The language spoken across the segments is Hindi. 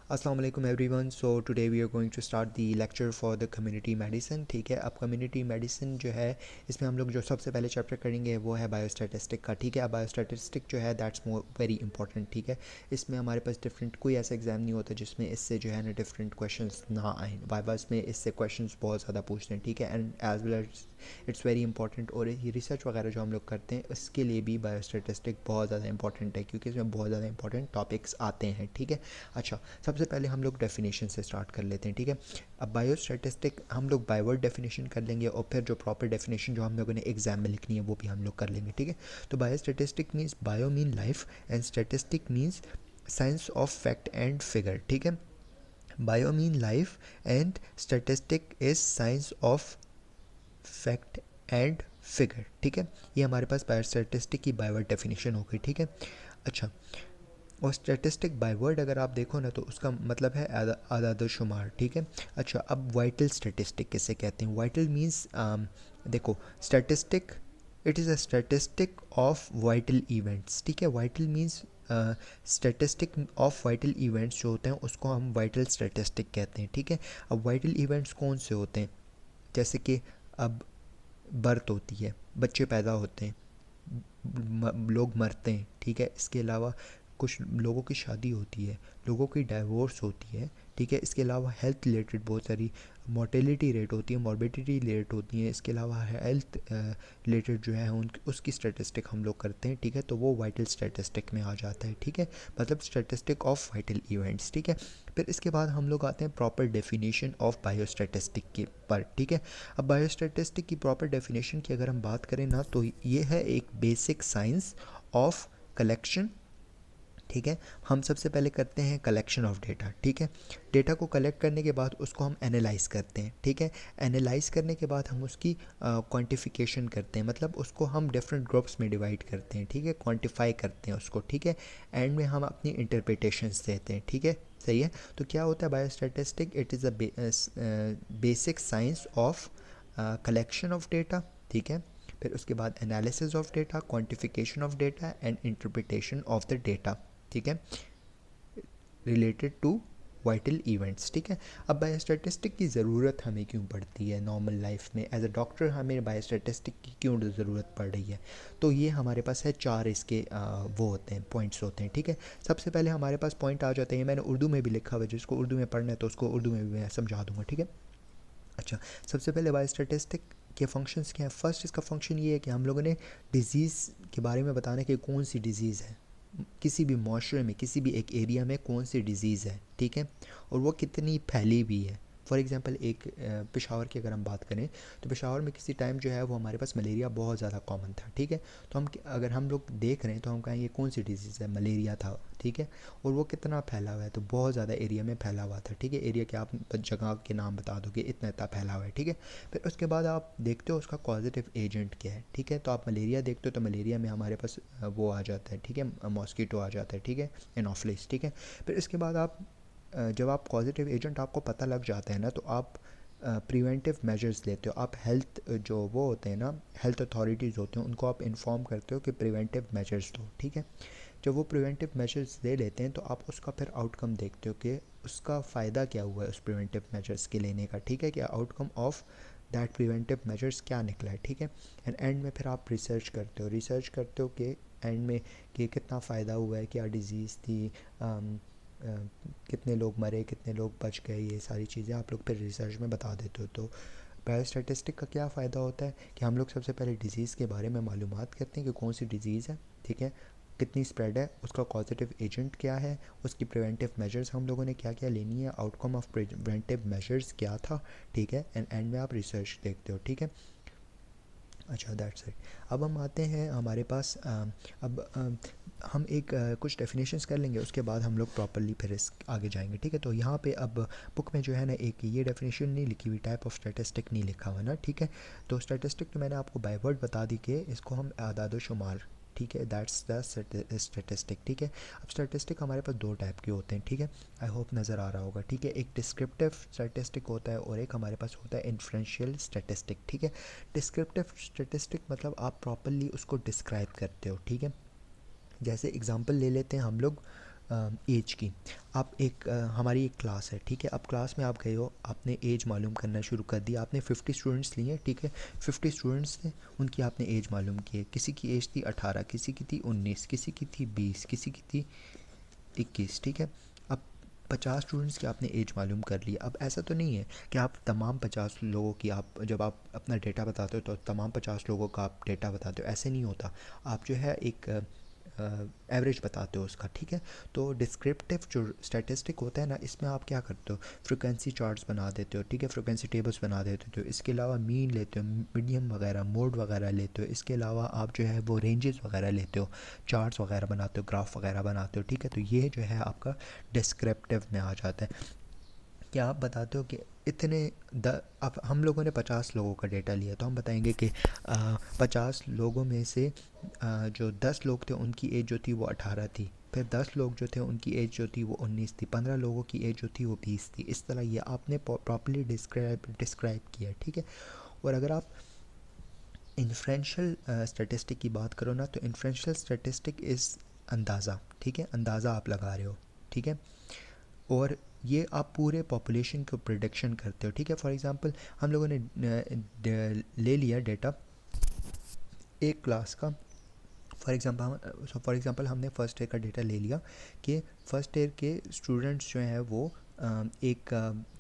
अस्सलाम वालेकुम everyone. So today we are going to start the lecture for the community medicine. ठीक है, अब कम्युनिटी मेडिसिन जो है इसमें हम लोग जो सबसे पहले चैप्टर करेंगे वो है बायोस्टैटिस्टिक का। ठीक है, अब बायोस्टैटिस्टिक जो है दैट्स मोर वेरी इंपॉर्टेंट। ठीक है, इसमें हमारे पास डिफरेंट कोई ऐसा एग्जाम नहीं होता जिसमें इससे जो है ना डिफरेंट क्वेश्चंस ना आए। वाइवास में इससे क्वेश्चंस बहुत ज़्यादा पूछते हैं। ठीक है, and as well as it's very important. और ये रिसर्च वगैरह जो हम लोग करते हैं उसके लिए भी बायोस्टैटिस्टिक बहुत ज़्यादा इंपॉर्टेंट है क्योंकि इसमें बहुत ज़्यादा इंपॉर्टेंट टॉपिक्स आते हैं। ठीक है, अच्छा सबसे पहले हम लोग डेफिनेशन से स्टार्ट कर लेते हैं। ठीक है, अब बायोस्टैटिस्टिक हम लोग बाय वर्ड डेफिनेशन कर लेंगे और फिर जो प्रॉपर डेफिनेशन जो हम लोगों ने एग्जाम में लिखनी है वो भी हम लोग कर लेंगे। ठीक है, तो biostatistic means bio mean life and statistic means science of fact and figure. ठीक है, bio mean life and statistic is science of fact and figure. ठीक है, ये हमारे पास बायोस्टैटिस्टिक की बाय वर्ड डेफिनेशन हो गई। ठीक है, अच्छा और स्टैटिस्टिक बाय वर्ड अगर आप देखो ना तो उसका मतलब है आदाद शुमार। ठीक है, अच्छा अब वाइटल स्टैटिस्टिक किसे कहते हैं? वाइटल मीन्स देखो statistic it is a statistic of vital events. ठीक है, vital means statistic of vital events जो होते हैं उसको हम वाइटल स्टैटिस्टिक कहते हैं। ठीक है, अब वाइटल इवेंट्स कौन से होते हैं? जैसे कि अब बर्थ होती है, बच्चे पैदा होते हैं, लोग मरते हैं। ठीक है, इसके अलावा कुछ लोगों की शादी होती है, लोगों की डाइवोर्स होती है। ठीक है, इसके अलावा हेल्थ रिलेटेड बहुत सारी मोर्टेलिटी रेट होती है, मॉर्बिडिटी रेट होती है। इसके अलावा हेल्थ रिलेटेड जो है उन उसकी स्टैटिस्टिक हम लोग करते हैं। ठीक है, तो वो वाइटल स्टैटिस्टिक में आ जाता है। ठीक है, मतलब स्टैटिस्टिक ऑफ वाइटल इवेंट्स। ठीक है, फिर इसके बाद हम लोग आते हैं प्रॉपर डेफिनेशन ऑफ बायोस्टैटिस्टिक के पर। ठीक है, अब बायोस्टैटिस्टिक की प्रॉपर डेफिनेशन की अगर हम बात करें ना तो ये है एक बेसिक साइंस ऑफ कलेक्शन। ठीक है, हम सबसे पहले करते हैं कलेक्शन ऑफ डेटा। ठीक है, डेटा को कलेक्ट करने के बाद उसको हम एनालाइज करते हैं। ठीक है, एनालाइज करने के बाद हम उसकी क्वांटिफिकेशन करते हैं, मतलब उसको हम डिफरेंट ग्रुप्स में डिवाइड करते हैं। ठीक है, क्वांटिफाई करते हैं उसको। ठीक है, एंड में हम अपनी इंटरप्रिटेशंस देते हैं। ठीक है, सही है। तो क्या होता है biostatistic? It is a basic science of collection of data. ठीक है, फिर उसके बाद analysis of data, quantification of data and interpretation of the data. ठीक है, रिलेटेड टू वाइटल इवेंट्स। ठीक है, अब बायोस्टैटिस्टिक की ज़रूरत हमें क्यों पड़ती है नॉर्मल लाइफ में? एज अ डॉक्टर हमें बायोस्टैटिस्टिक की क्यों ज़रूरत पड़ रही है? तो ये हमारे पास है चार इसके वो होते हैं, पॉइंट्स होते हैं। ठीक है, सबसे पहले हमारे पास पॉइंट आ जाते हैं, मैंने उर्दू में भी लिखा हुआ है, जिसको उर्दू में पढ़ना है तो उसको उर्दू में भी मैं समझा दूँगा। ठीक है, अच्छा सबसे पहले बायोस्टैटिस्टिक के फंक्शंस क्या हैं? फर्स्ट इसका फंक्शन ये है कि हम लोगों ने डिज़ीज़ के बारे में बताना कि कौन सी डिज़ीज़ है किसी भी माशरे में, किसी भी एक एरिया में कौन सी डिज़ीज़ है। ठीक है, और वो कितनी फैली भी है। फॉर एग्ज़ाम्पल एक पेशावर की अगर हम बात करें तो पेशावर में किसी टाइम जो है वो हमारे पास मलेरिया बहुत ज़्यादा कॉमन था। ठीक है, तो हम अगर हम लोग देख रहे हैं तो हम कहेंगे कौन सी डिज़ीज़ है? मलेरिया था। ठीक है, और वो कितना फैला हुआ है? तो बहुत ज़्यादा एरिया में फैला हुआ था। ठीक है, एरिया के आप जगह के नाम बता दोगे इतना इतना फैला हुआ है। ठीक है, फिर उसके बाद आप देखते हो उसका कॉजेटिव एजेंट क्या है। ठीक है, तो आप मलेरिया देखते हो तो मलेरिया में हमारे पास वो आ जाता है। ठीक है, मॉस्किटो आ जाता है। ठीक है, एनोफ्लिस। ठीक है, फिर इसके बाद आप जब आप पॉजिटिव एजेंट आपको पता लग जाता है ना तो आप प्रिवेंटिव मेजर्स लेते हो। आप हेल्थ जो वो होते हैं ना, हेल्थ अथॉरिटीज़ होते हैं, उनको आप इन्फॉर्म करते हो कि प्रिवेंटिव मेजर्स लो। ठीक है, जब वो प्रिवेंटिव मेजर्स ले लेते हैं तो आप उसका फिर आउटकम देखते हो कि उसका फ़ायदा क्या हुआ है उस प्रिवेंटिव मेजर्स के लेने का। ठीक है, कि outcome of that preventive measures क्या निकला है। ठीक है, एंड एंड में फिर आप रिसर्च करते हो कि एंड में कि कितना फ़ायदा हुआ है, क्या डिज़ीज़ थी, कितने लोग मरे, कितने लोग बच गए, ये सारी चीज़ें आप लोग फिर रिसर्च में बता देते हो। तो बायोस्टैटिस्टिक का क्या फ़ायदा होता है कि हम लोग सबसे पहले डिज़ीज़ के बारे में मालूमात करते हैं कि कौन सी डिज़ीज़ है। ठीक है, कितनी स्प्रेड है, उसका कॉजेटिव एजेंट क्या है, उसकी प्रिवेंटिव मेजर्स हम लोगों ने क्या क्या लेनी है, आउटकम ऑफ प्रिवेंटिव मेजर्स क्या था। ठीक है, एंड एंड में आप रिसर्च देखते हो। ठीक है, अच्छा दैट्स इट। अब हम आते हैं हमारे पास अब हम एक कुछ डेफिनेशंस कर लेंगे, उसके बाद हम लोग प्रॉपरली फिर इस आगे जाएंगे। ठीक है, तो यहाँ पे अब बुक में जो है ना एक ये डेफिनेशन नहीं लिखी हुई, टाइप ऑफ स्टैटिस्टिक नहीं लिखा हुआ ना। ठीक है, तो स्टैटिस्टिक तो मैंने आपको बाय वर्ड बता दी कि इसको हम आदाद शुमार। ठीक है, दैट्स द स्टैटिस्टिक। ठीक है, अब स्टैटिस्टिक हमारे पास दो टाइप के होते हैं। ठीक है, आई होप नज़र आ रहा होगा। ठीक है, एक डिस्क्रिप्टिव स्टैटिस्टिक होता है और एक हमारे पास होता है इन्फ्रेंशियल स्टैटिस्टिक। ठीक है, डिस्क्रिप्टिव स्टैटिस्टिक मतलब आप प्रॉपरली उसको डिस्क्राइब करते हो। ठीक है, जैसे एग्जांपल ले लेते हैं हम लोग एज की। आप एक हमारी एक क्लास है, ठीक है, अब क्लास में आप गए हो, आपने एज मालूम करना शुरू कर दिया, आपने 50 स्टूडेंट्स लिए, ठीक है, 50 स्टूडेंट्स थे, उनकी आपने एज मालूम की है, किसी की एज थी 18, किसी की थी 19, किसी की थी 20, किसी की थी 21, ठीक है। अब 50 स्टूडेंट्स की आपने एज मालूम कर ली। अब ऐसा तो नहीं है कि आप तमाम 50 लोगों की, आप जब आप अपना डेटा बताते हो तो तमाम 50 लोगों का आप डेटा बताते हो, ऐसे नहीं होता। आप जो है एक एवरेज बताते हो उसका, ठीक है। तो डिस्क्रिप्टिव जो स्टैटिस्टिक होता है ना, इसमें आप क्या करते हो, फ्रिक्वेंसी चार्ट्स बना देते हो, ठीक है, फ्रिक्वेंसी टेबल्स बना देते हो, इसके अलावा मीन लेते हो, मीडियम वगैरह, मोड वगैरह लेते हो, इसके अलावा आप जो है वो रेंजेस वगैरह लेते हो, चार्ट्स वगैरह बनाते हो, ग्राफ वगैरह बनाते हो, ठीक है। तो ये जो है आपका डिस्क्रिप्टिव में आ जाता है कि आप बताते हो कि इतने अब हम लोगों ने 50 लोगों का डेटा लिया, तो हम बताएंगे कि 50 लोगों में से जो 10 लोग थे उनकी एज जो थी वो 18 थी, फिर 10 लोग जो थे उनकी एज जो थी वो 19 थी, 15 लोगों की एज जो थी वो 20 थी। इस तरह ये आपने प्रॉपरली डिस्क्राइब किया है, ठीक है। और अगर आप इन्फ्रेंशियल स्टैटिस्टिक की बात करो ना, तो इन्फ्रेंशियल स्टैटिस्टिक इज़ अंदाज़ा, ठीक है, अंदाज़ा आप लगा रहे हो, ठीक है। और ये आप पूरे पॉपुलेशन को प्रिडिक्शन करते हो, ठीक है। फॉर एग्जांपल हम लोगों ने ले लिया डेटा एक क्लास का, फॉर एग्जांपल हमने फ़र्स्ट ईयर का डेटा ले लिया कि फ़र्स्ट ईयर के स्टूडेंट्स जो हैं वो एक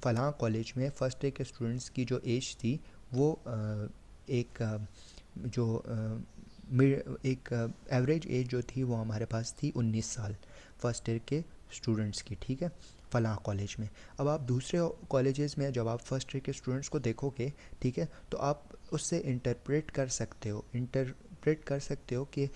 फ़लाँ कॉलेज में फ़र्स्ट ईयर के स्टूडेंट्स की जो एज थी वो एक जो एक एवरेज एज जो थी वो हमारे पास थी 19 साल फर्स्ट ईयर के स्टूडेंट्स की, ठीक है, फ़लाँ कॉलेज में। अब आप दूसरे कॉलेजेस में जब आप फर्स्ट ईयर के स्टूडेंट्स को देखोगे, ठीक है, तो आप उससे इंटरप्रेट कर सकते हो कि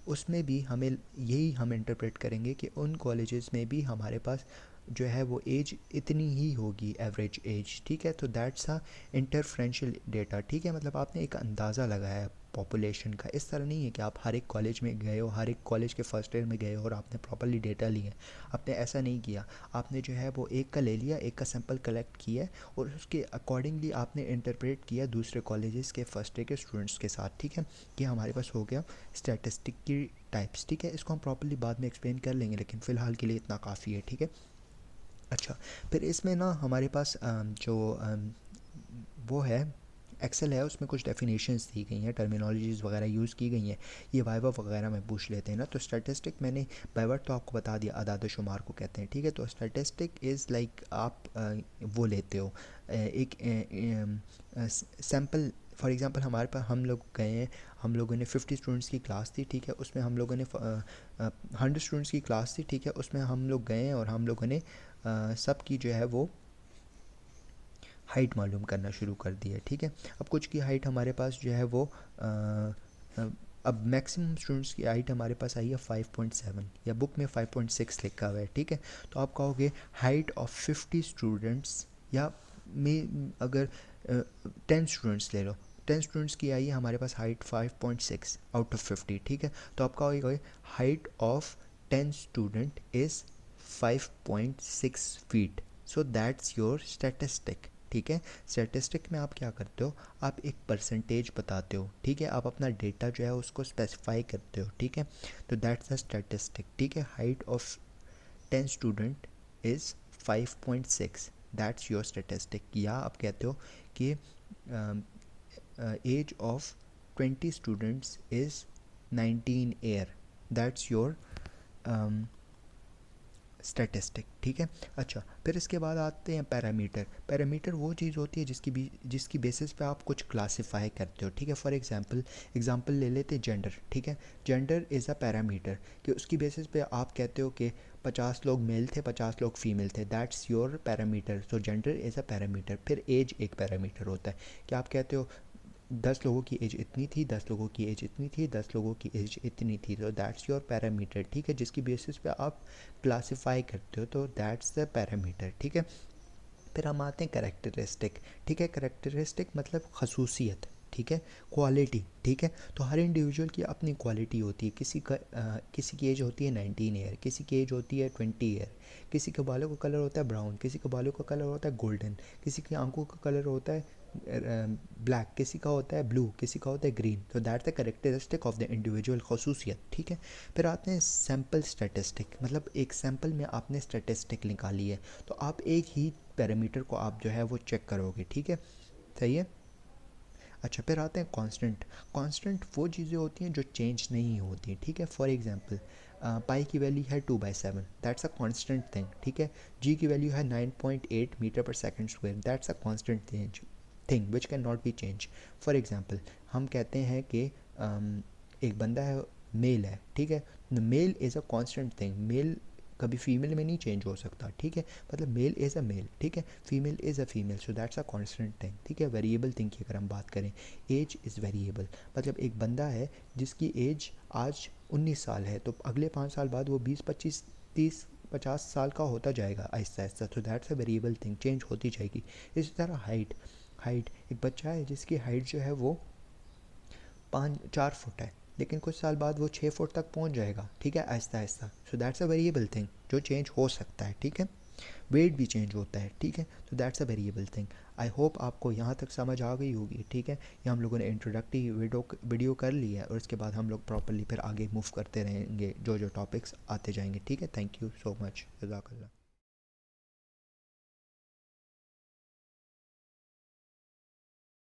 उसमें भी हमें यही हम इंटरप्रेट करेंगे कि उन कॉलेजेस में भी हमारे पास जो है वो एज इतनी ही होगी, एवरेज एज, ठीक है। तो दैट्स अ इंटरफ्रेंशियल डेटा, ठीक है, मतलब आपने एक अंदाज़ा लगाया पॉपुलेशन का। इस तरह नहीं है कि आप हर एक कॉलेज में गए हो, हर एक कॉलेज के फर्स्ट ईयर में गए हो और आपने प्रॉपरली डेटा लिए, आपने ऐसा नहीं किया। आपने जो है वो एक का ले लिया, एक का सैंपल कलेक्ट किया और उसके अकॉर्डिंगली आपने इंटरप्रेट किया दूसरे कॉलेजेस के फर्स्ट ईयर के स्टूडेंट्स के साथ, ठीक है। ये हमारे पास हो गया स्टैटिस्टिक की टाइप्स, ठीक है। इसको हम प्रॉपरली बाद में एक्सप्लेन कर लेंगे, लेकिन फ़िलहाल के लिए इतना काफ़ी है, ठीक है। अच्छा, फिर इसमें ना हमारे पास जो वो है एक्सेल है, उसमें कुछ डेफिनेशंस दी गई हैं, टर्मिनोलॉजीज़ वगैरह यूज़ की गई हैं। ये वाइवा वगैरह में पूछ लेते हैं ना। तो स्टैटिस्टिक मैंने बाय वर्ड तो आपको बता दिया, अदाद शुमार को कहते हैं, ठीक है। तो स्टैटिस्टिक इज़ लाइक आप वो लेते हो एक सैम्पल। फॉर एग्ज़ाम्पल हमारे पास हम लोग गए हैं, हम लोगों ने 50 स्टूडेंट्स की क्लास थी, ठीक है, उसमें हम लोगों ने 100 स्टूडेंट्स की क्लास थी, ठीक है, उसमें हम लोग गए हैं और हम लोगों ने सब की जो है वो हाइट मालूम करना शुरू कर दी है, ठीक है। अब कुछ की हाइट हमारे पास जो है वो अब मैक्सिमम स्टूडेंट्स की हाइट हमारे पास आई है 5.7, या बुक में 5.6 लिखा हुआ है, ठीक है। तो आप कहोगे हाइट ऑफ 50 स्टूडेंट्स, या में अगर 10 स्टूडेंट्स ले लो, 10 स्टूडेंट्स की आई है हमारे पास हाइट 5.6 आउट ऑफ 50, ठीक है। तो आप कहोगे height of 10 student is 5.6 feet, so that's your statistic, ठीक है। स्टैटिस्टिक में आप क्या करते हो, आप एक परसेंटेज बताते हो, ठीक है, आप अपना डेटा जो है उसको स्पेसिफाई करते हो, ठीक है। तो दैट्स द स्टैटिस्टिक, ठीक है। Height of 10 student is 5.6, that's your statistic. या आप कहते हो कि age of 20 students is 19 year, that's your statistic, ठीक है। अच्छा, फिर इसके बाद आते हैं पैरामीटर। पैरामीटर वो चीज़ होती है जिसकी बेसिस पे आप कुछ क्लासिफाई करते हो, ठीक है। फॉर एग्जांपल ले लेते हैं जेंडर, ठीक है। जेंडर इज़ अ पैरामीटर कि उसकी बेसिस पे आप कहते हो कि 50 लोग मेल थे, 50 लोग फीमेल थे, that's your parameter. So gender is a parameter. फिर एज एक पैरामीटर होता है कि आप कहते हो 10 लोगों की एज इतनी थी, 10 लोगों की एज इतनी थी, 10 लोगों की एज इतनी थी, तो दैट्स योर पैरामीटर, ठीक है, जिसकी बेसिस पे आप क्लासिफाई करते हो, तो दैट्स द पैरामीटर, ठीक है। फिर हम आते हैं करेक्टरिस्टिक, ठीक है। करेक्टरिस्टिक मतलब खसूसियत, ठीक है, क्वालिटी, ठीक है। तो हर इंडिविजुअल की अपनी क्वालिटी होती है, किसी की एज होती है 19 ईयर, किसी की एज होती है 20 ईयर, किसी के बालों का कलर होता है ब्राउन, किसी के बालों का कलर होता है गोल्डन, किसी की आंखों का कलर होता है ब्लैक, किसी का होता है ब्लू, किसी का होता है ग्रीन। तो that's the characteristic of the individual खसूसियत, ठीक है। फिर आते हैं सैम्पल स्टैटिस्टिक, मतलब एक सैम्पल में आपने स्टैटिस्टिक निकाली है तो आप एक ही पैरामीटर को आप जो है वो चेक करोगे, ठीक है, सही है। अच्छा, फिर आते हैं कांस्टेंट। कांस्टेंट वो चीज़ें होती हैं जो चेंज नहीं होती, ठीक है। फॉर एग्जांपल पाई की वैल्यू है 2/7, दैट्स अ कांस्टेंट थिंग, ठीक है। जी की वैल्यू है 9.8 मीटर पर second square, that's a constant thing which can not be change. For example हम कहते हैं कि एक बंदा है, मेल है, ठीक है। Male is a constant thing, male कभी फीमेल में नहीं चेंज हो सकता, ठीक है। मतलब मेल इज़ अ मेल, ठीक है, female is a female, so that's a constant thing, ठीक है। वेरिएबल थिंग की अगर हम बात करें, एज इज़ वेरिएबल, मतलब एक बंदा है जिसकी एज आज 19 साल है तो अगले 5 साल बाद वो 20, 25, 30, 50 साल का होता जाएगा आहिस्ता आहिस्ता, तो that's a variable thing, change होती जाएगी। इसी तरह हाइट, हाइट एक बच्चा है जिसकी हाइट जो है वो 4 फुट है, लेकिन कुछ साल बाद वो 6 फुट तक पहुंच जाएगा, ठीक है, Aahista Aahista. So that's a variable thing जो चेंज हो सकता है, ठीक है। वेट भी चेंज होता है, ठीक है, तो that's a variable thing. I hope आपको यहाँ तक समझ आ गई होगी, ठीक है। ये हम लोगों ने इंट्रोडक्टरी वीडियो कर ली है और उसके बाद हम लोग प्रॉपरली फिर आगे मूव करते रहेंगे, जो जो टॉपिक्स आते जाएंगे, ठीक है। थैंक यू सो मच, जज़ाकल्लाह।